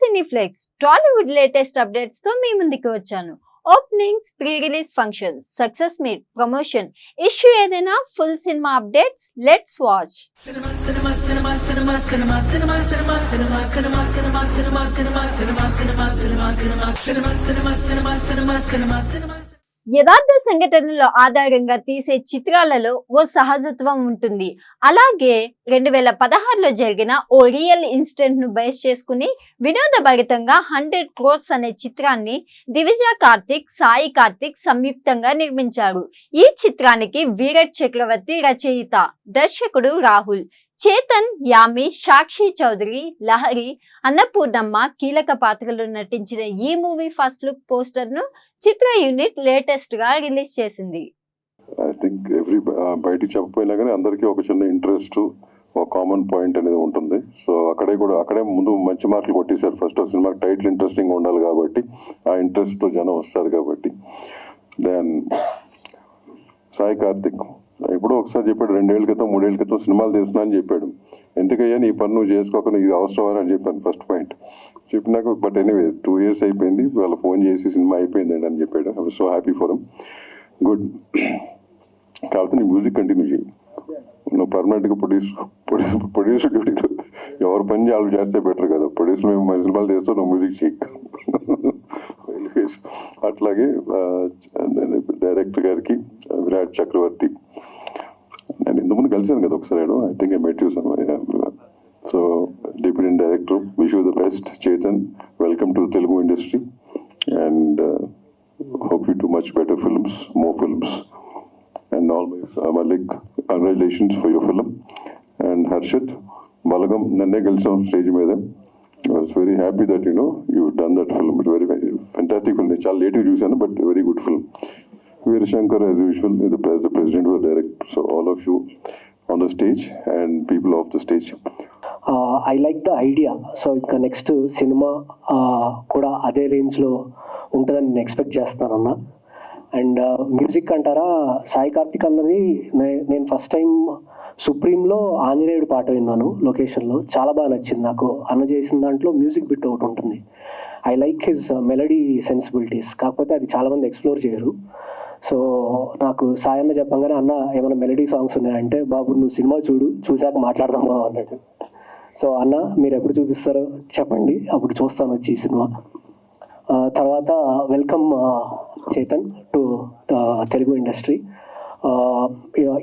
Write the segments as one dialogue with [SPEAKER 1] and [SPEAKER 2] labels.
[SPEAKER 1] Cineplex Tollywood latest updates తో మీ ముందుకు వచ్చాను. Openings, pre release functions, success meet, promotion, issue ఏదైనా full cinema updates let's watch. యథార్థ సంఘటనల ఆధారంగా తీసే చిత్రాలలో ఓ సహజత్వం ఉంటుంది. అలాగే 2016లో జరిగిన ఓ రియల్ ఇన్సిడెంట్ ను బేస్ చేసుకుని వినోదభరితంగా 100 crores అనే చిత్రాన్ని దివిజ కార్తిక్, సాయి కార్తిక్ సంయుక్తంగా నిర్మించారు. ఈ చిత్రానికి వీరట్ చక్రవర్తి రచయిత, దర్శకుడు రాహుల్, చేతన్, యామి, సాక్షి చౌదరి, లహరి, అన్నపూర్ణమ్మ కీలక పాత్రలు నటించిన ఈ మూవీ ఫస్ట్ లుక్ పోస్టర్ ను చిత్ర యూనిట్ లేటెస్ట్ గా రిలీజ్ చేసింది.
[SPEAKER 2] ఐ థింక్ బయటికి చెప్పపోయినా కానీ అందరికీ ఒక చిన్న ఇంట్రెస్ట్, ఒక కామన్ పాయింట్ అనేది ఉంటుంది. సో అక్కడే ముందు మంచి మార్కులు కొట్టేశారు. ఫస్ట్ సినిమా టైటిల్ ఇంట్రెస్టింగ్ ఉండాలి కాబట్టి, ఆ ఇంట్రెస్ట్ తో జనం వస్తారు కాబట్టి. దెన్ సాయి కార్తిక్ ఎప్పుడో ఒకసారి చెప్పాడు, 2 ఏళ్ల క్రితం 3 ఏళ్ల క్రితం సినిమాలు తీస్తున్నా అని చెప్పాడు. ఎందుకయ్యా నీ పని నువ్వు చేసుకోకుండా ఇది అవసరం అని చెప్పాను ఫస్ట్ పాయింట్ చెప్పినాక. బట్ ఎనీవే 2 years అయిపోయింది, వాళ్ళు ఫోన్ చేసి సినిమా అయిపోయిందండి అని చెప్పాడు. I was so happy for him. Good. కాబట్టి నీ మ్యూజిక్ కంటిన్యూ చేయి. నువ్వు పర్మనెంట్గా ప్రొడ్యూసర్ డ్యూటీలో ఎవరు పని వాళ్ళు చేస్తే బెటర్ కదా. ప్రొడ్యూసర్ మేము మన సినిమాలు చేస్తావు, నువ్వు మ్యూజిక్ చేయి. అట్లాగే డైరెక్టర్ గారికి విరాట్ చక్రవర్తి, నేను ఇంతకుముందు కలిసాను కదా ఒకసారి. I think I met you somewhere. So deputy director, wish you the best. Chetan, welcome to Telugu industry and hope you do much better films, more films. And always Malik, congratulations for your film. And Harshit, Balagam, nanne kalsam stage meeda. I was very happy that you've done that film. It's very, very fantastic film. It's late chusanu, but very good film. Veer Shankar, as usual, the president was director. So all of you on the stage and people off the stage.
[SPEAKER 3] I like the idea. So ఇంకా next cinema కూడా అదే రేంజ్లో ఉంటుందని నేను expect చేస్తానన్న. And music అంటారా, సాయి కార్తిక్ అన్నది నేను first time సుప్రీంలో ఆంజనేయుడు పాట విన్నాను లొకేషన్లో. చాలా బాగా నచ్చింది నాకు. అన్న చేసిన దాంట్లో మ్యూజిక్ బిట్ ఒకటి ఉంటుంది. I like his melody sensibilities. కాకపోతే అది చాలామంది ఎక్స్ప్లోర్ చేయరు. సో నాకు సాయి అన్న చెప్పంగానే, అన్న ఏమైనా మెలడీ సాంగ్స్ ఉన్నాయంటే, బాబు నువ్వు సినిమా చూశాక మాట్లాడదాం అన్నాడు. సో అన్న మీరు ఎప్పుడు చూపిస్తారో చెప్పండి, అప్పుడు చూస్తాను వచ్చి ఈ సినిమా. తర్వాత welcome Chetan to Telugu industry.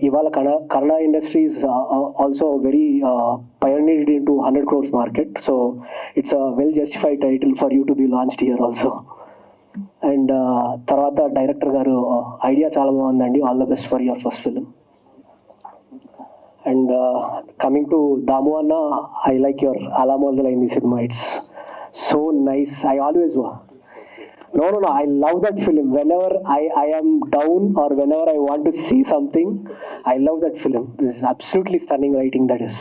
[SPEAKER 3] ఇవాళ Kannada industry is also very pioneered into 100 crores market. So it's a well justified title for you to be launched here also. And తర్వాత డైరెక్టర్ గారు ఐడియా చాలా బాగుందండి. All the best for your first film. And coming to Damu అన్న, I like your అలా మొదలైంది సినిమా. It's so nice. I always No, I love that film. Whenever I am down or whenever I want to see something, I love that film. This is absolutely stunning writing that is.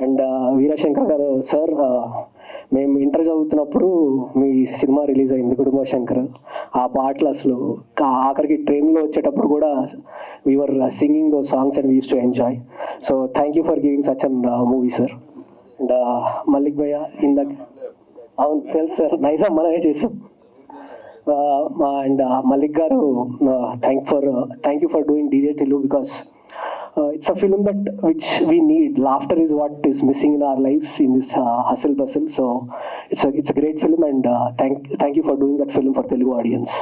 [SPEAKER 3] And Veerashankar గారు sir, మేము inter చదువుతున్నప్పుడు మీ cinema release అయింది కుటుంబ శంకర్. ఆ పాటలు అసలు ఆఖరికి ట్రైన్లో వచ్చేటప్పుడు కూడా we are singing those songs and we use to enjoy. So thank you for giving such an movie sir. And Mallik భయ్య ఇందాక, అవును తెలుసు సార్, నైజాం మనమే చేసాం. And Malik garu, thank you for doing DJ Tillu, because it's a film that which we need. Laughter is what is missing in our lives in this hustle bustle. So it's a great film, and thank you for doing that film for Telugu audience.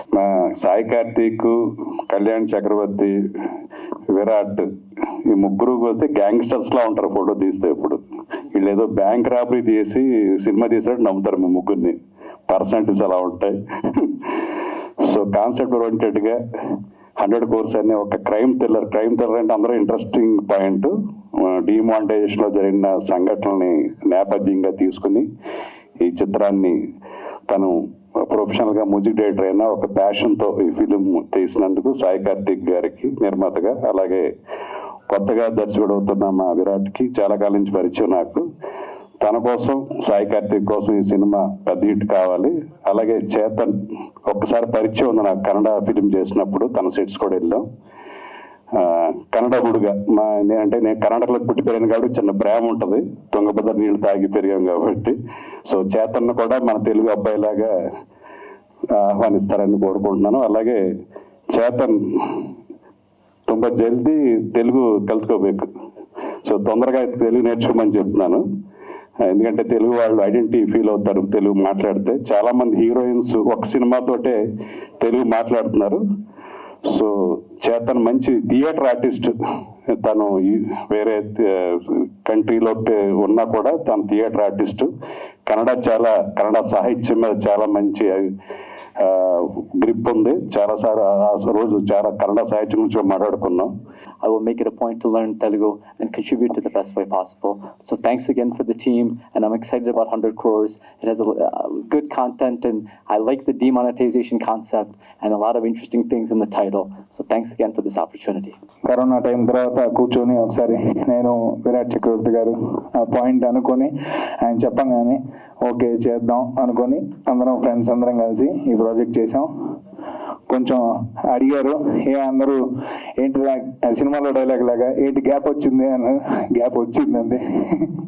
[SPEAKER 4] Sai Karthik, Kalyan చక్రవర్తి, విరాట్, ఈ ముగ్గురు పోతే gangsters లా ఉంటారు photo తీస్తే. ఇప్పుడు వీళ్ళు ఏదో bank robbery చేసి cinema తీసినట్టు నమ్ముతారు మీ ముగ్గురిని. పర్సనాలిటీస్ అలా ఉంటాయి. సో కాన్సెప్ట్ ఓరియంటెడ్గా 100 crores అనే ఒక క్రైమ్ థ్రిల్లర్ అంటే అందరూ ఇంట్రెస్టింగ్ పాయింట్. డిమానిటైజేషన్లో జరిగిన సంఘటనల్ని నేపథ్యంగా తీసుకుని ఈ చిత్రాన్ని తను ప్రొఫెషనల్గా మ్యూజిక్ డైరెక్టర్ అయినా ఒక ప్యాషన్తో ఈ ఫిలిం తీసినందుకు సాయి కార్తిక్ గారికి నిర్మాతగా, అలాగే కొత్తగా దర్శకుడు అవుతున్న మా విరాట్కి చాలా కాలం నుంచి పరిచయం నాకు. తన కోసం, సాయి కార్తిక్ కోసం ఈ సినిమా పెద్ద హిట్ కావాలి. అలాగే చేతన్ ఒక్కసారి పరిచయం ఉంది నాకు, కన్నడ ఫిలిం చేసినప్పుడు తన సెట్స్ కూడా వెళ్ళాం. కన్నడ హుడుగా నేను కర్ణాటకలో పుట్టి పెరిగాను కాబట్టి చిన్న ప్రేమ ఉంటుంది, తుంగభద్ర నీళ్ళు తాగి పెరిగాం కాబట్టి. సో చేతన్ కూడా మన తెలుగు అబ్బాయిలాగా ఆహ్వానిస్తారని కోరుకుంటున్నాను. అలాగే చేతన్ ತುಂಬ జల్దీ తెలుగు కలుసుకోಬೇಕು. సో తొందరగా తెలుగు నేర్చుకోమని చెప్తున్నాను, ఎందుకంటే తెలుగు వాళ్ళు ఐడెంటిటీ ఫీల్ అవుతారు తెలుగు మాట్లాడితే. చాలా మంది హీరోయిన్స్ ఒక సినిమాతోటే తెలుగు మాట్లాడుతున్నారు. సో చేతన్ మంచి థియేటర్ ఆర్టిస్ట్, తను వేరే కంట్రీలో ఉన్నా కూడా తను థియేటర్ ఆర్టిస్ట్. కన్నడ సాహిత్యం మీద చాలా మంచి గ్రిప్ ఉంది. చాలాసార్లు రోజు చాలా కన్నడ సాహిత్యం గురించి మాట్లాడుకున్నాం.
[SPEAKER 5] I will make it a point to learn Telugu and contribute to the best way possible. So thanks again for the team, and I'm excited about 100 crores. It has a good content, and I like the demonetization concept and a lot of interesting things in the title. So thanks again for this opportunity.
[SPEAKER 6] Corona time తర్వాత కూర్చొని ఒకసారి నేను విరాట్ చక్రవర్తి గారు ఆ point అనుకొని ఆయన చెప్పంగానే okay చేద్దాం అనుకొని అందరం ఫ్రెండ్స్ అందరం కలిసి ఈ ప్రాజెక్ట్ చేసాం. కొంచెం అడిగారు, అందరూ ఏంటి సినిమాలో డైలాగ్ లాగా ఏంటి గ్యాప్ వచ్చింది అని. గ్యాప్ వచ్చిందండి,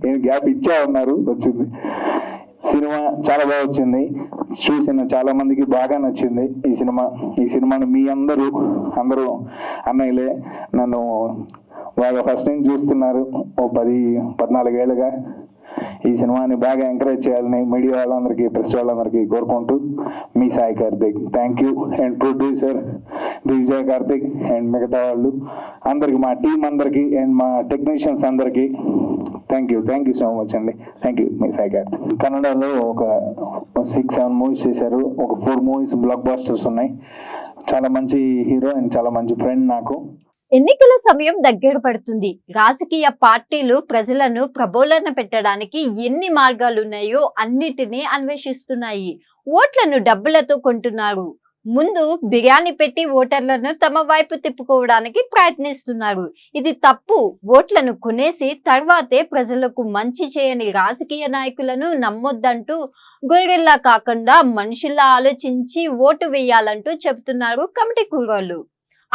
[SPEAKER 6] నేను గ్యాప్ ఇచ్చా ఉన్నారు, వచ్చింది. సినిమా చాలా బాగా వచ్చింది, చూసిన చాలా మందికి బాగా నచ్చింది ఈ సినిమాను మీ అందరూ అన్నయ్యలే నన్ను వాళ్ళు ఫస్ట్ నుంచి చూస్తున్నారు ఓ 10-14 ఏళ్ళుగా. ఈ సినిమాని బాగా ఎంకరేజ్ చేయాలని మీడియా వాళ్ళందరికీ, ప్రెస్ వాళ్ళందరికీ కోరుకుంటూ మీ Sai Karthik. Thank you. And producer Divijay Karthik and మిగతా వాళ్ళు అందరికి, మా టీం అందరికి అండ్ మా టెక్నీషియన్స్ అందరికి థ్యాంక్ యూ సో మచ్ అండి. థ్యాంక్ యూ మీ సాయి కార్తిక్. కన్నడలో ఒక 6-7 మూవీస్ చేశారు, ఒక 4 మూవీస్ బ్లాక్ బాస్టర్స్ ఉన్నాయి. చాలా మంచి హీరో అండ్ చాలా మంచి ఫ్రెండ్ నాకు.
[SPEAKER 1] ఎన్నికల సమయం దగ్గర పడుతుంది. రాజకీయ పార్టీలు ప్రజలను ప్రబోధన పెట్టడానికి ఎన్ని మార్గాలున్నాయో అన్నిటినీ అన్వేషిస్తున్నాయి. ఓట్లను డబ్బులతో కొంటున్నారు. ముందు బిర్యానీ పెట్టి ఓటర్లను తమ వైపు తిప్పుకోవడానికి ప్రయత్నిస్తున్నారు. ఇది తప్పు. ఓట్లను కొనేసి తర్వాతే ప్రజలకు మంచి చేయని రాజకీయ నాయకులను నమ్మొద్దంటూ గొర్రెల్లా కాకుండా మనుషుల్లా ఆలోచించి ఓటు వేయాలంటూ చెబుతున్నారు కమిటీ కూరోళ్ళు.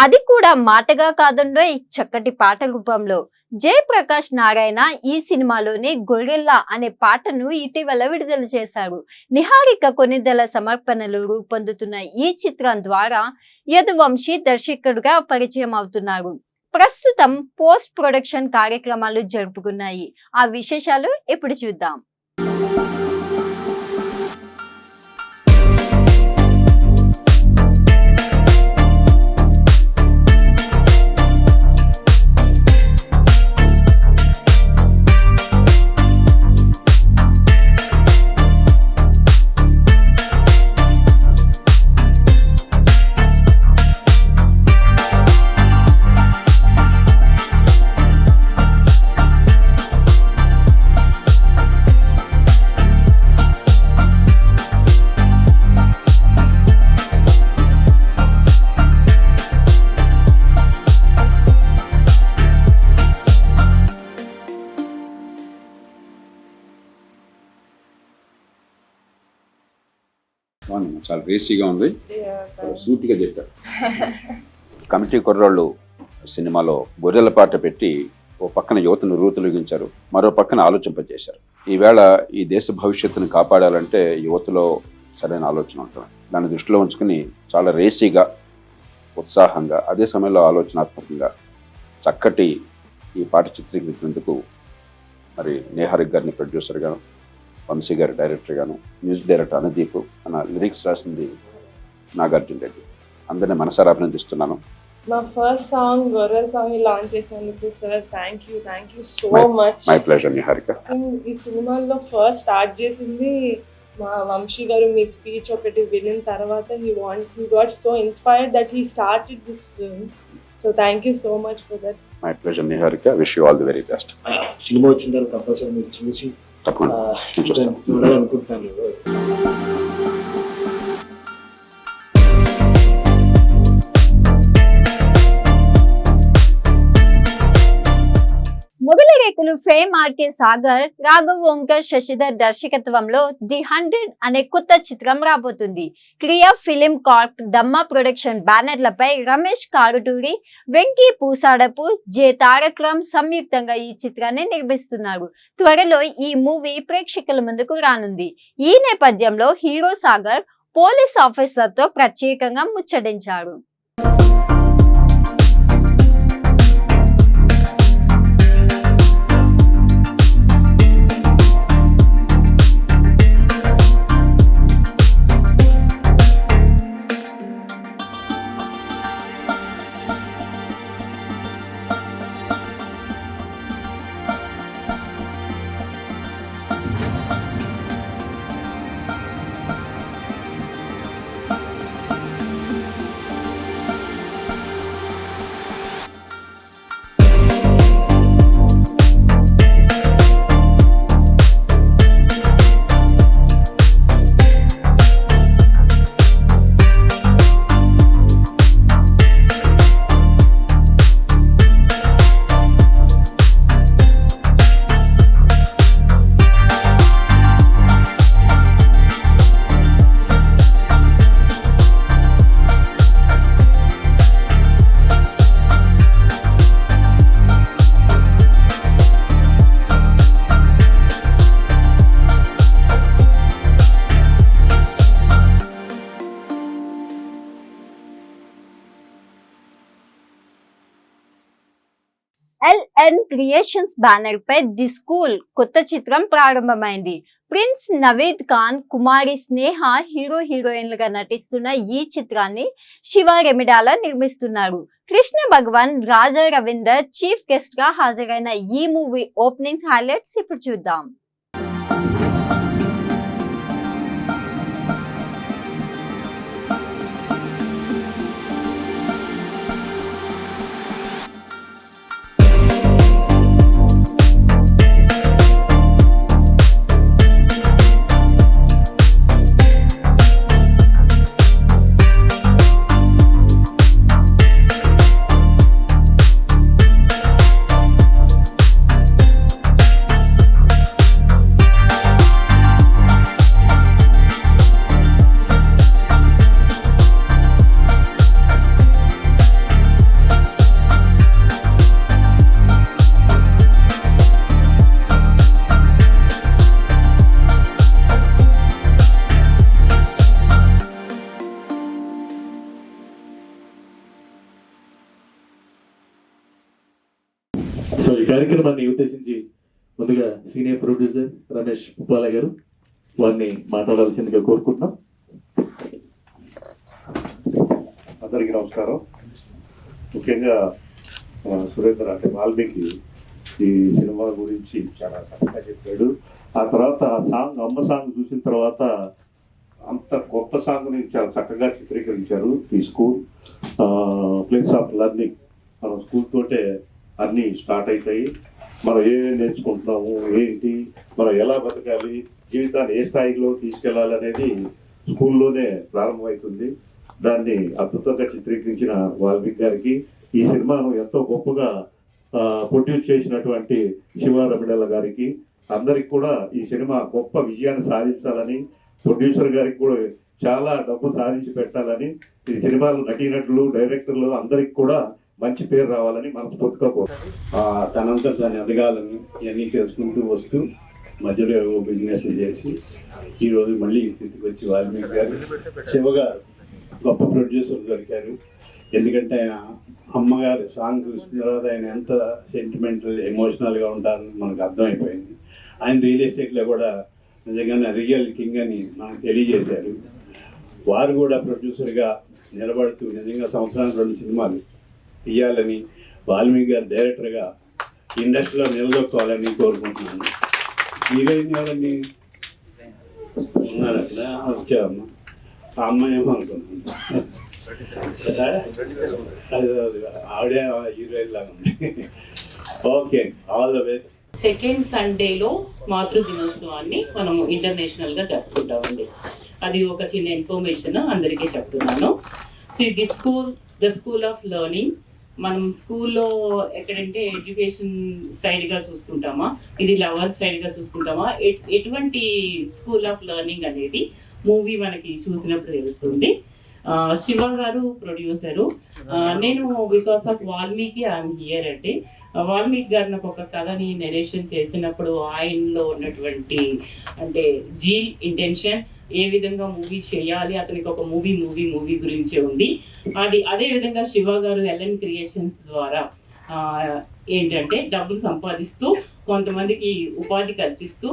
[SPEAKER 1] అది కూడా మాటగా కాదండో చక్కటి పాట రూపంలో. జయప్రకాష్ నారాయణ ఈ సినిమాలోని గొర్రెల్లా అనే పాటను ఇటీవల విడుదల చేశారు. నిహారిక కొనిదెల సమర్పణలు రూపొందుతున్న ఈ చిత్రం ద్వారా యదువంశీ దర్శకుడుగా పరిచయం అవుతున్నారు. ప్రస్తుతం పోస్ట్ ప్రొడక్షన్ కార్యక్రమాలు జరుపుకున్నాయి. ఆ విశేషాలు ఇప్పుడు చూద్దాం.
[SPEAKER 7] చాలా రేసీగా ఉంది, సూటిగా చెప్పారు. కమిటీ కుర్రాళ్ళు సినిమాలో గొర్రెల పాట పెట్టి ఓ పక్కన యువతను రూతులగించారు, మరో పక్కన ఆలోచింపజేశారు. ఈవేళ ఈ దేశ భవిష్యత్తును కాపాడాలంటే యువతలో సరైన ఆలోచన ఉంటుంది. దాన్ని దృష్టిలో ఉంచుకుని చాలా రేసీగా, ఉత్సాహంగా, అదే సమయంలో ఆలోచనాత్మకంగా చక్కటి ఈ పాట చిత్రీకరించేందుకు మరి నిహారిక గారిని ప్రొడ్యూసర్గాను, వంశీ గారి డైరెక్టర్గాను, మ్యూజిక్ డైరెక్టర్ అనుదీప్, అన్న లిరిక్స్ రాసింది నాగార్జున రెడ్డి. అందరినీ మనసారా అభినందిస్తున్నాను.
[SPEAKER 8] మా ఫస్ట్ సాంగ్ గొర్రెల సాంగ్ లాంచ్ చేసినందుకు sir thank you so much.
[SPEAKER 7] My pleasure Niharika.
[SPEAKER 8] ఈ సినిమాలో ఫస్ట్ స్టార్ట్ చేసింది మా వంశీ గారు. మీ స్పీచ్ ఒకటి వినిన తర్వాత he got so inspired that he started this film. So thank you so much for that.
[SPEAKER 7] My pleasure Niharika. Wish you all the very best.
[SPEAKER 9] Cinema వచ్చిన తర్వాత కంపల్సరీ మీరు చూసి చూడాలనుకుంటున్నాను.
[SPEAKER 1] మొగలి రేకులు ఇప్పుడు ఫేమ్ ఆర్కే సాగర్, రాఘవ్ ఓంకర్, శశిధర్ దర్శకత్వంలో ది 100 అనే కొత్త చిత్రం రాబోతుంది. Kriya film corp, Damma production బ్యానర్లపై రమేష్ కారుటూరి, వెంకీ పూసాడపు, జె తారక్ రామ్ సంయుక్తంగా ఈ చిత్రాన్ని నిర్మిస్తున్నారు. త్వరలో ఈ మూవీ ప్రేక్షకుల ముందుకు రానుంది. ఈ నేపథ్యంలో హీరో సాగర్ పోలీస్ ఆఫీసర్తో ప్రత్యేకంగా ముచ్చటించారు. LN క్రియేషన్స్ బ్యానర్ పై ది స్కూల్ కొత్త చిత్రం ప్రారంభమైంది. ప్రిన్స్ నవీద్ ఖాన్, కుమారి స్నేహ హీరో హీరోయిన్లుగా నటిస్తున్న ఈ చిత్రాన్ని శివ రెమిడాల నిర్మిస్తున్నారు. కృష్ణ భగవాన్, రాజా రవీందర్ చీఫ్ గెస్ట్ గా హాజరైన ఈ మూవీ ఓపెనింగ్స్ హైలైట్స్ ఇప్పుడు చూద్దాం.
[SPEAKER 10] సో ఈ కార్యక్రమాన్ని ఉద్దేశించి ముందుగా సీనియర్ ప్రొడ్యూసర్ రమేష్ పుప్పాల గారు వారిని మాట్లాడాల్సిందిగా కోరుకుంటున్నాం.
[SPEAKER 11] అందరికీ నమస్కారం. ముఖ్యంగా సురేంద్ర అంటే వాల్మీకి ఈ సినిమా గురించి చాలా చక్కగా చెప్పాడు. ఆ తర్వాత ఆ సాంగ్ అమ్మ సాంగ్ చూసిన తర్వాత అంత గొప్ప సాంగ్ని చాలా చక్కగా చిత్రీకరించారు. ఈ స్కూల్ ప్లేస్ ఆఫ్ లెర్నింగ్, మనం స్కూల్ తోటే అన్నీ స్టార్ట్ అవుతాయి. మనం ఏమేమి నేర్చుకుంటున్నాము, ఏంటి, మనం ఎలా బతకాలి, జీవితాన్ని ఏ స్థాయిలో తీసుకెళ్ళాలి అనేది స్కూల్లోనే ప్రారంభమవుతుంది. దాన్ని అద్భుతంగా చిత్రీకరించిన వాల్మీకి గారికి, ఈ సినిమాను ఎంతో గొప్పగా ప్రొడ్యూస్ చేసినటువంటి శివ రమిడల గారికి, అందరికి కూడా ఈ సినిమా గొప్ప విజయాన్ని సాధించాలని, ప్రొడ్యూసర్ గారికి కూడా చాలా డబ్బు సాధించి పెట్టాలని, ఈ సినిమాలో నటీనటులు, డైరెక్టర్లు అందరికి కూడా మంచి పేరు రావాలని మనస్ఫూర్తిగా కోరుతాను. తనంతా దాన్ని ఎదగాలని ఇవన్నీ చేసుకుంటూ వస్తూ మధ్యలో బిజినెస్ చేసి ఈరోజు మళ్ళీ ఈ స్థితికి వచ్చి వాల్మీకి గారు, శివ గారు గొప్ప ప్రొడ్యూసర్ దొరికారు. ఎందుకంటే ఆయన అమ్మగారి సాంగ్ చూసిన తర్వాత ఆయన ఎంత సెంటిమెంటల్, ఎమోషనల్గా ఉంటారని మనకు అర్థమైపోయింది. ఆయన రియల్ ఎస్టేట్లో కూడా నిజంగానే రియల్ కింగ్ అని మనకు తెలియజేశారు. వారు కూడా ప్రొడ్యూసర్గా నిలబడుతూ నిజంగా సంవత్సరానికి 2 సినిమాలు తీయాలని, వాల్మీకి గారు డైరెక్టర్గా ఇండస్ట్రీలో నిలదొక్కోవాలని కోరుకుంటున్నాను. హీరోయిన్ ఎవరండి ఉన్నారు అక్కడ, వచ్చావమ్మా. ఆ అమ్మాయి ఏమో అనుకుంటున్నాను, ఆవిడే హీరోయిన్ లాగా ఉంది. Okay, all the best.
[SPEAKER 12] Second సండేలో మాతృ దినోత్సవాన్ని మనం ఇంటర్నేషనల్గా జరుపుకుంటామండి. అది ఒక చిన్న ఇన్ఫర్మేషన్ అందరికీ చెప్తున్నాను. ది స్కూల్ ఆఫ్ లెర్నింగ్ మనం స్కూల్లో ఎక్కడంటే ఎడ్యుకేషన్ స్టైల్గా చూసుకుంటామా, ఇది లవర్ స్టైల్గా చూసుకుంటామా, ఎటువంటి స్కూల్ ఆఫ్ లెర్నింగ్ అనేది మూవీ మనకి చూసినప్పుడు తెలుస్తుంది. శివ గారు ప్రొడ్యూసరు, నేను because of Valmiki I'm here అంటే వాల్మీకి గారు నాకు ఒక కథని నెరేషన్ చేసినప్పుడు ఆయనలో ఉన్నటువంటి అంటే జీల్ ఇంటెన్షన్, ఏ విధంగా మూవీ చేయాలి, అతనికి ఒక మూవీ గురించే ఉంది. అదే విధంగా శివ గారు ఎల్ఎన్ క్రియేషన్స్ ద్వారా ఏంటంటే డబ్బులు సంపాదిస్తూ కొంతమందికి ఉపాధి కల్పిస్తూ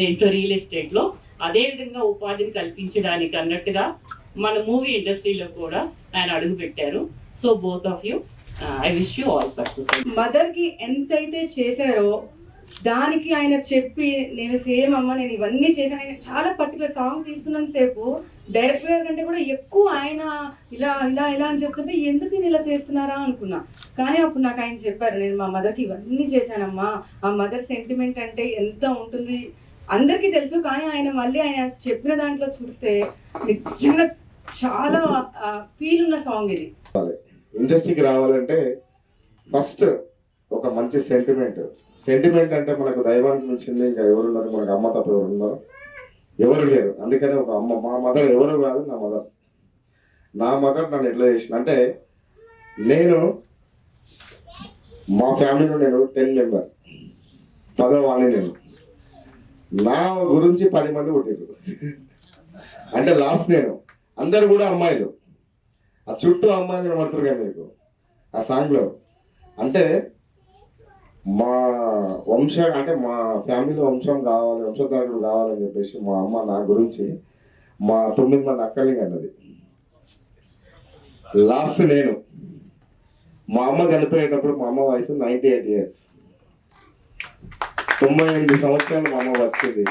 [SPEAKER 12] దేంట్లో రియల్ ఎస్టేట్లో అదే విధంగా ఉపాధిని కల్పించడానికి అన్నట్టుగా మన మూవీ ఇండస్ట్రీలో కూడా ఆయన అడుగు పెట్టారు. So both of you, I wish you all success.
[SPEAKER 13] Mother కి ఎంతైతే చేశారో దానికి ఆయన చెప్పి నేను సేమ్ అమ్మ నేను ఇవన్నీ చేశాను. ఆయన చాలా పర్టికులర్ సాంగ్ తీస్తున్నంత సేపు డైరెక్టర్ గారి కంటే కూడా ఎక్కువ ఆయన ఇలా ఇలా ఇలా అని చెప్తుంటే ఎందుకు నేను ఇలా చేస్తున్నారా అనుకున్నా. కానీ అప్పుడు నాకు ఆయన చెప్పారు, నేను మా మదర్కి ఇవన్నీ చేశానమ్మా, ఆ మదర్ సెంటిమెంట్ అంటే ఎంత ఉంటుంది అందరికీ తెలుసు. కానీ ఆయన మళ్ళీ ఆయన చెప్పిన దాంట్లో చూస్తే నిజంగా చాలా ఫీల్ ఉన్న సాంగ్ ఇది.
[SPEAKER 14] ఇండస్ట్రీకి రావాలంటే ఫస్ట్ ఒక మంచి సెంటిమెంట్ అంటే మనకు దైవానికి మించింది ఇంకా ఎవరున్నారు? మనకు అమ్మ తప్ప ఎవరున్నారు? ఎవరు లేరు. అందుకనే ఒక అమ్మ, మా మదర్ ఎవరు కాదు, నా మదర్ నన్ను ఎట్లా చేసిన అంటే, నేను మా ఫ్యామిలీలో నేను 10 మెంబర్, 10వ వాడిని నేను. నా గురించి 10 మంది పుట్టారు అంటే లాస్ట్ నేను. అందరు కూడా అమ్మాయిలు, ఆ చుట్టూ అమ్మాయిలు కనబడుతున్నారు కదా మీకు ఆ సాంగ్లో. అంటే మా అంటే మా ఫ్యామిలీలో వంశం కావాలి, వంశధారుడు కావాలని చెప్పేసి మా అమ్మ నా గురించి మా 9 మంది అక్కల్ని అన్నది. లాస్ట్ నేను. మా అమ్మ చనిపోయేటప్పుడు మా అమ్మ వయసు 98 years, 98 సంవత్సరాలు మా అమ్మ వచ్చింది.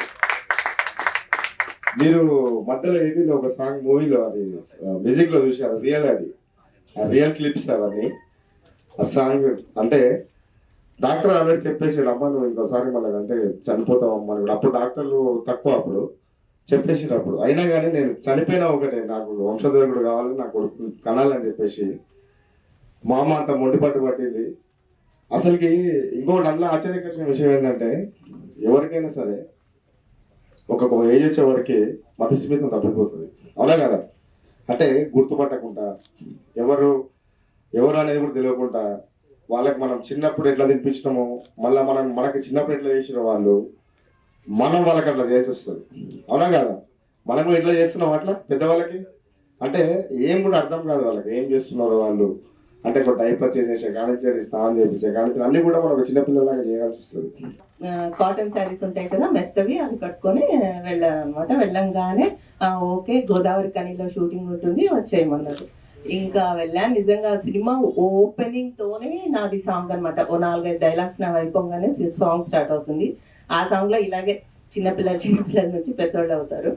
[SPEAKER 14] మీరు మధ్యలో ఏపీలో ఒక సాంగ్ మూవీలో అది మ్యూజిక్ లో చూసారు, రియల్ క్లిప్స్ అవన్నీ. ఆ సాంగ్ అంటే డాక్టర్ ఆల్రెడీ చెప్పేసాడు, అమ్మ నువ్వు ఇంకోసారి మళ్ళీ అంటే చనిపోతావు అమ్మ. అప్పుడు డాక్టర్లు తక్కువ అప్పుడు చెప్పేసేటప్పుడు. అయినా కానీ నేను చనిపోయినా ఒకటే, నాకు వంశధరుడు కావాలి, నా కొడుకు కనాలని చెప్పేసి మా అమ్మ అంత మొండిపట్టు పట్టింది. అసలుకి ఇంకొకటి అందులో ఆశ్చర్యకరమైన విషయం ఏంటంటే, ఎవరికైనా సరే ఒక ఏజ్ వచ్చే వరకు మతస్థిమితం తప్పిపోతుంది, అవునా కదా? అంటే గుర్తుపట్టకుండా ఎవరు అనేది కూడా తెలియకుండా వాళ్ళకి మనం చిన్నప్పుడు ఎట్లా తినిపించినామో, మళ్ళీ మనకి చిన్నప్పుడు ఎట్లా చేసిన వాళ్ళు మనం వాళ్ళకి అట్లా చేసి వస్తుంది, అవునా కదా? మనం ఎట్లా చేస్తున్నాం అట్లా పెద్దవాళ్ళకి. అంటే ఏం కూడా అర్థం కాదు వాళ్ళకి ఏం చేస్తున్నారో వాళ్ళు. అంటే ఒక డైపర్ చేసేసే కానించేది, స్నానం చేయించే కానించేది అన్ని కూడా మనం చిన్నపిల్లలాగా చేయాల్సి వస్తుంది.
[SPEAKER 15] కాటన్ శారీస్ ఉంటాయి కదా మెత్తవి, అవి కట్టుకొని వెళ్ళామన్నమాట. వెళ్ళంగానే ఓకే గోదావరి కనిలో షూటింగ్ ఉంటుంది వచ్చేయమన్నారు. ఇంకా వెళ్ళాను. నిజంగా సినిమా ఓపెనింగ్ తోనే నాది సాంగ్ అనమాట. ఓ 4-5 డైలాగ్స్ నా అయిపోగానే సాంగ్ స్టార్ట్ అవుతుంది. ఆ సాంగ్ లో ఇలాగే చిన్నపిల్లల నుంచి పెద్దోళ్ళు అవుతారు.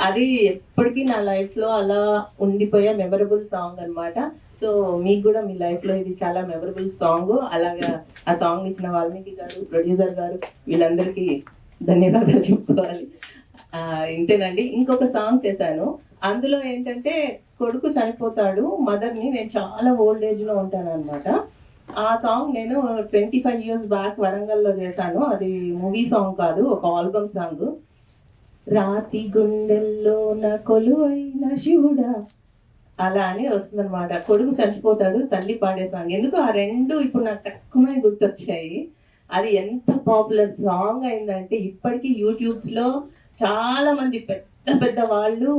[SPEAKER 15] అది ఎప్పటికీ నా లైఫ్ లో అలా ఉండిపోయే మెమరబుల్ సాంగ్ అనమాట. సో మీకు కూడా మీ లైఫ్ లో ఇది చాలా మెమరబుల్ సాంగ్. అలాగా ఆ సాంగ్ ఇచ్చిన వాల్మీకి గారు, ప్రొడ్యూసర్ గారు, వీళ్ళందరికీ ధన్యవాదాలు చెప్పుకోవాలి. ఇంతేనండి. ఇంకొక సాంగ్ చేశాను. అందులో ఏంటంటే కొడుకు చనిపోతాడు, మదర్ని నేను చాలా ఓల్డ్ ఏజ్ లో ఉంటాను అనమాట. ఆ సాంగ్ నేను 25 years బ్యాక్ వరంగల్లో చేశాను. అది మూవీ సాంగ్ కాదు, ఒక ఆల్బమ్ సాంగ్. రాతి గుండెల్లో నా కొలువైన శివుడా అలా అని వస్తుందన్నమాట. కొడుకు చనిపోతాడు, తల్లి పాడే సాంగ్. ఎందుకు ఆ రెండు ఇప్పుడు నాకు తక్కువనే గుర్తొచ్చాయి. అది ఎంత పాపులర్ సాంగ్ అయిందంటే ఇప్పటికీ యూట్యూబ్స్ లో చాలా మంది పెద్ద వాళ్ళు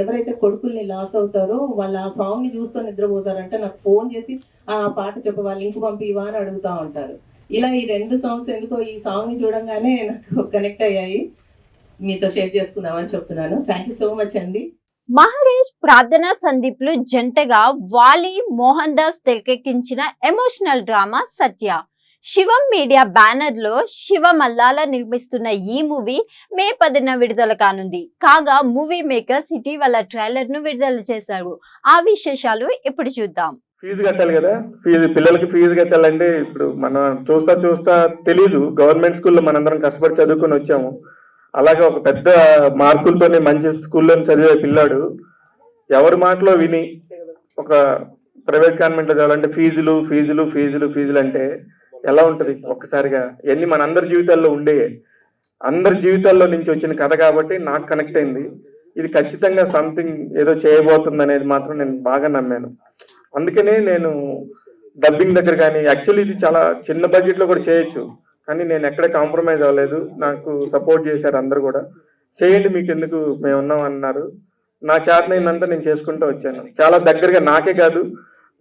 [SPEAKER 15] ఎవరైతే కొడుకుల్ని లాస్ అవుతారో వాళ్ళు ఆ సాంగ్ ని చూస్తూ నిద్రపోతారంటే నాకు ఫోన్ చేసి ఆ పాట చెప్ప లింక్ పంపివా అని అడుగుతా ఉంటారు. ఇలా ఈ 2 సాంగ్స్ ఎందుకో ఈ సాంగ్ ని చూడంగానే నాకు కనెక్ట్ అయ్యాయి, మీతో షేర్ చేసుకుందామని చెప్తున్నాను. థ్యాంక్ యూ సో మచ్ అండి.
[SPEAKER 1] మహేష్, ప్రార్థనా సందీప్లు జంటగా వాలి, మోహన్ దాస్ తెరకెక్కించిన ఎమోషనల్ డ్రామా సత్య శివం మీడియా బ్యానర్ లో శివ మల్లాల నిర్మిస్తున్న ఈ మూవీ మే 10న విడుదల కానుంది. కాగా మూవీ మేకర్స్ ఇటీవల ట్రైలర్ ను విడుదల చేశారు. ఆ విశేషాలు ఇప్పుడు చూద్దాం.
[SPEAKER 16] ఫీజు కట్టాలి కదా, పిల్లలకి ఫీజు కట్టాలంటే ఇప్పుడు మనం చూస్తా తెలీదు. గవర్నమెంట్ స్కూల్లో మనందరం కష్టపడి చదువుకొని వచ్చాము. అలాగే ఒక పెద్ద మార్కులతోనే మంచి స్కూల్లో చదివే పిల్లాడు ఎవరి మాటలో విని ఒక ప్రైవేట్ కాన్వెంట్లో చదవాలంటే ఫీజులు అంటే ఎలా ఉంటుంది ఒక్కసారిగా? ఇవన్నీ మన అందరి జీవితాల్లో ఉండే, అందరి జీవితాల్లో నుంచి వచ్చిన కథ కాబట్టి నాకు కనెక్ట్ అయింది. ఇది ఖచ్చితంగా సంథింగ్ ఏదో చేయబోతుంది అనేది మాత్రం నేను బాగా నమ్మాను. అందుకనే నేను డబ్బింగ్ దగ్గర కానీ, యాక్చువల్లీ ఇది చాలా చిన్న బడ్జెట్లో కూడా చేయొచ్చు, కానీ నేను ఎక్కడ కాంప్రమైజ్ అవ్వలేదు. నాకు సపోర్ట్ చేశారు అందరు కూడా. చేయండి, మీకు ఎందుకు, మేము ఉన్నాం అన్నారు. నా చేతనైనంతా నేను చేసుకుంటూ వచ్చాను. చాలా దగ్గరగా, నాకే కాదు,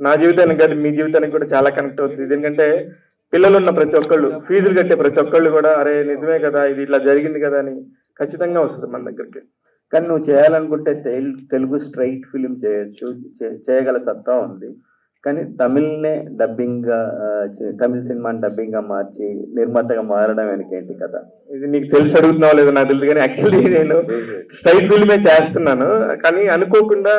[SPEAKER 16] నా జీవితానికి కాదు, మీ జీవితానికి కూడా చాలా కనెక్ట్ అవుతుంది. ఎందుకంటే పిల్లలు ఉన్న ప్రతి ఒక్కళ్ళు, ఫీజులు కట్టే ప్రతి ఒక్కళ్ళు కూడా అరే నిజమే కదా, ఇది ఇట్లా జరిగింది కదా అని ఖచ్చితంగా వస్తుంది మన దగ్గరికి.
[SPEAKER 17] కానీ నువ్వు చేయాలనుకుంటే తెలుగు స్ట్రైట్ ఫిలిం చేయొచ్చు, చేయగల సత్తా ఉంది. కానీ తమిళ్నే డబ్బింగ్గా, తమిళ సినిమాని డబ్బింగ్గా మార్చి నిర్మాతగా మారడం వెనకేంటి కదా?
[SPEAKER 16] ఇది నీకు తెలిసి అడుగుతున్నావు లేదు నాకు తెలియదు, కానీ యాక్చువల్లీ నేను స్ట్రైట్ ఫిల్మే చేస్తున్నాను. కానీ అనుకోకుండా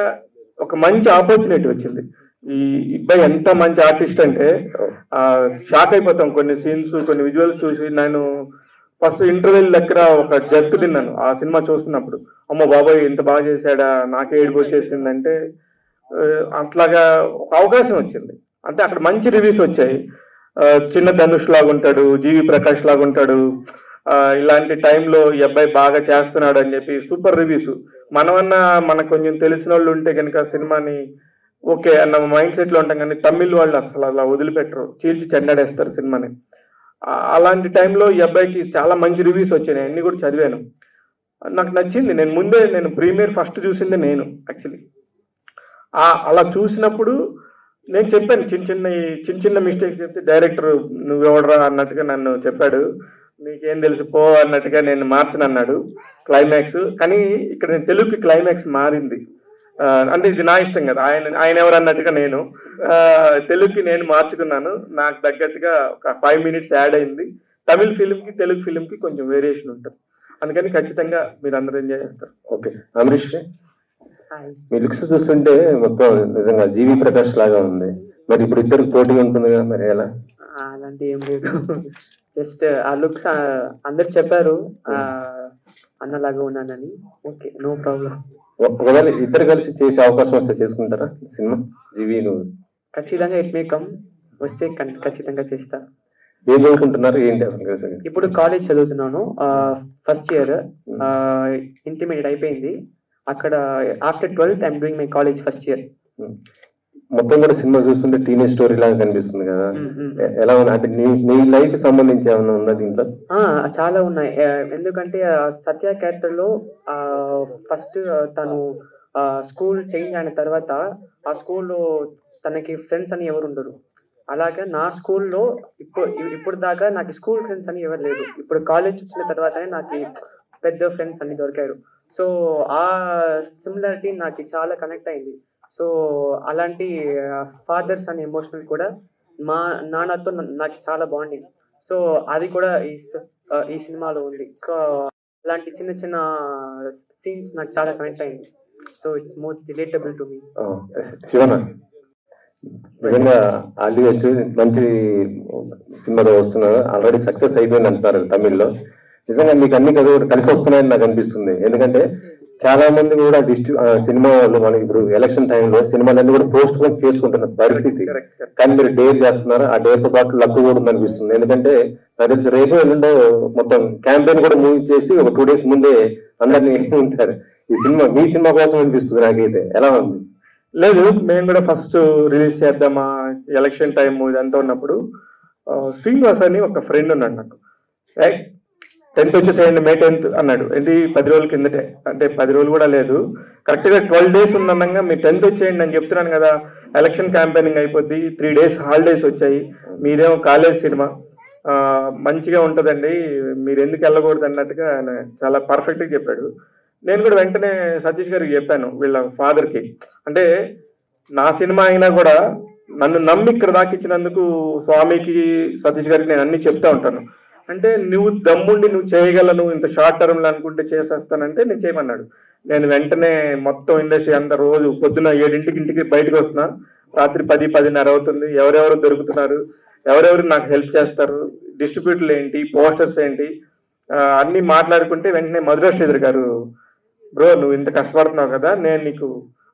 [SPEAKER 16] ఒక మంచి ఆపర్చునిటీ వచ్చింది. ఈ అబ్బాయి ఎంత మంచి ఆర్టిస్ట్ అంటే షాక్ అయిపోతాం కొన్ని సీన్స్, కొన్ని విజువల్స్ చూసి. నేను ఫస్ట్ ఇంటర్వెల్ దగ్గర ఒక జర్క్ తిన్నాను ఆ సినిమా చూస్తున్నప్పుడు. అమ్మ బాబాయ్ ఇంత బాగా చేశాడా, నాకే ఏడుపు వచ్చేసిందంటే అట్లాగా ఒక అవకాశం వచ్చింది. అంటే అక్కడ మంచి రివ్యూస్ వచ్చాయి. చిన్న ధనుష్ లాగా ఉంటాడు, జీవి ప్రకాష్ లాగా ఉంటాడు, ఇలాంటి టైంలో ఈ అబ్బాయి బాగా చేస్తున్నాడు అని చెప్పి సూపర్ రివ్యూస్. మనమన్నా మనకు కొంచెం తెలిసిన వాళ్ళు ఉంటే కనుక సినిమాని ఓకే అన్న మైండ్ సెట్లో ఉంటాం, కానీ తమిళ్ వాళ్ళు అసలు అలా వదిలిపెట్టరు, చీల్చి చెండాడేస్తారు సినిమాని. అలాంటి టైంలో ఈ అబ్బాయికి చాలా మంచి రివ్యూస్ వచ్చాయి, అన్ని కూడా చదివాను, నాకు నచ్చింది. నేను ప్రీమియర్ ఫస్ట్ చూసింది నేను యాక్చువల్లీ. అలా చూసినప్పుడు నేను చెప్పాను, చిన్న చిన్న మిస్టేక్స్ చెప్తే డైరెక్టర్ నువ్వెవడరా అన్నట్టుగా నన్ను చెప్పాడు. నీకేం తెలుసు పో అన్నట్టుగా నేను మార్చనన్నాడు క్లైమాక్స్. కానీ ఇక్కడ నేను తెలుగుకి క్లైమాక్స్ మారింది. అంటే ఇది నా ఇష్టం కదా, ఆయన ఎవరు అన్నట్టుగా నేను తెలుగుకి నేను మార్చుకున్నాను. నాకు తగ్గట్టుగా ఒక 5 minutes యాడ్ అయింది. తమిళ ఫిలింకి తెలుగు ఫిలింకి కొంచెం వేరియేషన్ ఉంటుంది, అందుకని ఖచ్చితంగా మీరు అందరూ ఎంజాయ్ చేస్తారు.
[SPEAKER 18] ఓకే అమరీష్, మీ లుక్స్ చూస్తుంటే మొత్తం నిజంగా జీవి ప్రకాష్ లాగా ఉంది. మరి ఇప్పుడు ఇద్దరికి పోటీ ఉంటుంది కదా, మరి ఎలా?
[SPEAKER 19] అలాంటి ఏం లేదు, జస్ట్ ఆ లుక్స్ అందరు చెప్పారు అన్నలాగా ఉన్నానని. Okay, no problem.
[SPEAKER 18] ఒకవేళ ఇద్దరు కలిసి చేసే అవకాశం వస్తే చేసుకుంటారా సినిమా? జీవి నువ్వు
[SPEAKER 19] ఖచ్చితంగా ఇట్ మే కమ్, వస్తే ఖచ్చితంగా చేస్తా.
[SPEAKER 18] ఏం చదువుకుంటున్నారు ఏంటి అసలు?
[SPEAKER 19] ఇప్పుడు కాలేజ్ చదువుతున్నాను, ఫస్ట్ ఇయర్, ఇంటర్మీడియట్ అయిపోయింది. అక్కడ after 12th I'm doing my college first year.
[SPEAKER 18] మొత్తం కూడా సినిమా చూస్తుంటే టీనేజ్ స్టోరీ లాగా కనిపిస్తుంది కదా, ఎలా ఉంది? అంటే నీ లైఫ్ సంబంధించి ఏమైనా ఉందా దీంట్లో?
[SPEAKER 19] చాలా ఉన్నాయి. ఎందుకంటే సత్య క్యారెక్టర్ లో ఫస్ట్ తను స్కూల్ చేంజ్ అయిన తర్వాత ఆ స్కూల్లో తనకి ఫ్రెండ్స్ అని ఎవరు ఉండరు. అలాగే నా స్కూల్లో ఇప్పుడు దాకా నాకు స్కూల్ ఫ్రెండ్స్ అని ఎవరు లేదు. ఇప్పుడు కాలేజ్ వచ్చిన తర్వాతనే నాకు పెద్ద ఫ్రెండ్స్ అన్ని దొరికారు. సో ఆ సిమిలారిటీ నాకు చాలా కనెక్ట్ అయింది. సో అలాంటి ఫాదర్స్ అనే ఎమోషనల్ కూడా మా నాన్నతో నాకు చాలా బాండింగ్. సో అది కూడా ఈ సినిమాలో ఉంది. సో అలాంటి చిన్న చిన్న సీన్స్ నాకు చాలా కనెక్ట్ అయింది. So it's more relatable to me.
[SPEAKER 18] నిజంగా ఆల్ ది బెస్ట్. మంచి సినిమాలో వస్తున్నారు, ఆల్రెడీ సక్సెస్ అయిపోయింది అంటున్నారు తమిళ్లో. నిజంగా మీకు అన్ని కదా కలిసి వస్తున్నాయని నాకు అనిపిస్తుంది. ఎందుకంటే చాలా మంది కూడా సినిమా వాళ్ళు మనకి ఇప్పుడు ఎలక్షన్ టైంలో సినిమాలన్నీ కూడా పోస్ట్ పోన్ చేసుకుంటున్న పరిస్థితి, కానీ మీరు డేర్ చేస్తున్నారు. ఆ డేర్తో పాటు లక్ కూడా ఉందనిపిస్తుంది. ఎందుకంటే నాకు తెలిసి రేపు ఎల్లుండో మొత్తం క్యాంపెయిన్ కూడా మూవ్ చేసి ఒక 2 days ముందే అందరినీ ఉంటారు. ఈ సినిమా మీ సినిమా కోసం అనిపిస్తుంది నాకైతే. ఎలా ఉంది?
[SPEAKER 16] లేదు, మేము కూడా ఫస్ట్ రిలీజ్ చేద్దామా ఎలక్షన్ టైం ఇదంతా ఉన్నప్పుడు శ్రీనివాస్ అని ఒక ఫ్రెండ్ ఉన్నాడు నాకు. 10th వచ్చేసేయండి, May 10th అన్నాడు. ఏంటి 10 రోజుల కిందటే, అంటే 10 రోజులు కూడా లేదు, కరెక్ట్గా 12 days ఉన్నంగా మీరు 10th వచ్చేయండి అని చెప్తున్నాను కదా. ఎలక్షన్ క్యాంపెయినింగ్ అయిపోద్ది, 3 days హాలిడేస్ వచ్చాయి, మీదేమో కాలేజ్ సినిమా మంచిగా ఉంటుందండి, మీరు ఎందుకు వెళ్ళకూడదు అన్నట్టుగా ఆయన చాలా పర్ఫెక్ట్గా చెప్పాడు. నేను కూడా వెంటనే సతీష్ గారికి చెప్పాను, వీళ్ళ ఫాదర్కి. అంటే నా సినిమా అయినా కూడా నన్ను నమ్మి ఇక్కడ దాకా ఇచ్చినందుకు స్వామికి, సతీష్ గారికి నేను అన్ని చెప్తా ఉంటాను. అంటే నువ్వు దమ్ముండి నువ్వు చేయగలను, ఇంత షార్ట్ టర్మ్లో అనుకుంటే చేసేస్తానంటే నేను చేయమన్నాడు. నేను వెంటనే మొత్తం ఇండస్ట్రీ అంతా రోజు పొద్దున 7 ఇంటికి బయటకు వస్తున్నా, రాత్రి 10, 10:30 అవుతుంది. ఎవరెవరు దొరుకుతున్నారు, ఎవరెవరు నాకు హెల్ప్ చేస్తారు, డిస్ట్రిబ్యూటర్లు ఏంటి, పోస్టర్స్ ఏంటి, అన్నీ మాట్లాడుకుంటే వెంటనే మధురా శ్రీధర్ గారు, బ్రో నువ్వు ఇంత కష్టపడుతున్నావు కదా, నేను నీకు